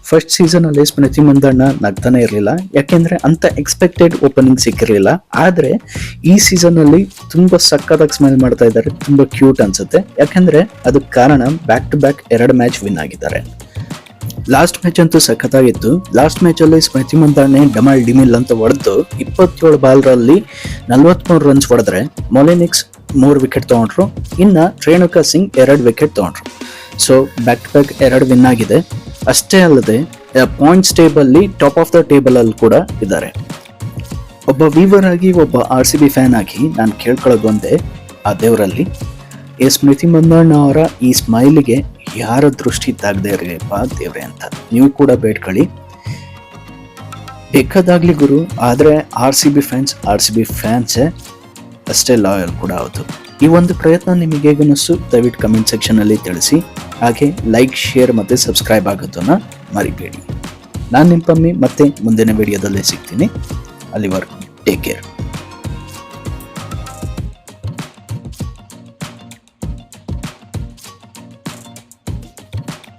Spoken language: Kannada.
ಫಸ್ಟ್ ಸೀಸನ್ ಅಲ್ಲಿ ಸ್ಮೃತಿ ಮಂದಣ್ಣ ನಗ್ತಾನೆ ಇರಲಿಲ್ಲ, ಯಾಕೆಂದ್ರೆ ಅಂತ ಎಕ್ಸ್ಪೆಕ್ಟೆಡ್ ಓಪನಿಂಗ್ ಸಿಕ್ಕಿರಲಿಲ್ಲ. ಆದ್ರೆ ಈ ಸೀಸನ್ ಅಲ್ಲಿ ತುಂಬಾ ಸಕ್ಕತ್ತಾಗಿ ಸ್ಮೈಲ್ ಮಾಡ್ತಾ ಇದ್ದಾರೆ, ತುಂಬಾ ಕ್ಯೂಟ್ ಅನ್ಸುತ್ತೆ. ಯಾಕಂದ್ರೆ ಅದಕ್ಕೆ ಕಾರಣ back to back 2 match win ಆಗಿದ್ದಾರೆ. ಲಾಸ್ಟ್ ಮ್ಯಾಚ್ ಅಂತೂ ಸಖತ್ತಾಗಿತ್ತು. ಲಾಸ್ಟ್ ಮ್ಯಾಚ್ ಅಲ್ಲಿ ಸ್ಮೃತಿ ಮಂದಣ್ಣೆ ಡಮಾಲ್ ಡಿಮಿಲ್ ಅಂತ ಹೊಡೆದು 27 ಬಾಲ್ರಲ್ಲಿ 43 ರನ್ಸ್ ಹೊಡೆದ್ರೆ ಮೊಲಿನಿಕ್ಸ್ 3 ವಿಕೆಟ್ ತಗೊಂಡ್ರು. ಇನ್ನ ರೇಣುಕಾ ಸಿಂಗ್ 2 ವಿಕೆಟ್ ತಗೊಂಡ್ರು. So back to back 2 win ಆಗಿದೆ. ಅಷ್ಟೇ ಅಲ್ಲದೆ points table top of the table ಅಲ್ಲಿ ಕೂಡ ಇದ್ದಾರೆ. ಒಬ್ಬ ವೀವರ್ ಆಗಿ, ಒಬ್ಬ RCB ಫ್ಯಾನ್ ಆಗಿ ನಾನು ಕೇಳ್ಕೊಳ್ಳೋದು ಒಂದೇ, ಆ ದೇವರಲ್ಲಿ ಈ ಸ್ಮೃತಿ ಮಂದಣ್ಣ ಅವರ ಈ ಸ್ಮೈಲಿಗೆ ಯಾರ ದೃಷ್ಟಿ ತಾಗದೆ ಇರಲಿಪ್ಪ ದೇವ್ರೆ ಅಂತ ನೀವು ಕೂಡ ಬೇಡ್ಕೊಳ್ಳಿ. ಬೇಕಾದಾಗ್ಲಿ ಗುರು, ಆದ್ರೆ RCB ಫ್ಯಾನ್ಸೇ ಅಷ್ಟೇ ಲಾಯಲ್ ಕೂಡ ಹೌದು. ಈ ಒಂದು ಪ್ರಯತ್ನ ನಿಮಗೆ ಹೇಗನ್ನಿಸ್ತು ದಯವಿಟ್ಟು ಕಮೆಂಟ್ ಸೆಕ್ಷನ್ ಅಲ್ಲಿ ತಿಳಿಸಿ. ಹಾಗೆ ಲೈಕ್, ಶೇರ್ ಮತ್ತೆ ಸಬ್ಸ್ಕ್ರೈಬ್ ಆಗೋದನ್ನ ಮರಿಬೇಡಿ. ನಾನು ನಿಮ್ಮ ಪಮ್ಮಿ ಮತ್ತೆ ಮುಂದಿನ ವಿಡಿಯೋದಲ್ಲೇ ಸಿಗ್ತೀನಿ. ಅಲ್ಲಿವರೆಗೂ ಟೇಕ್ ಕೇರ್.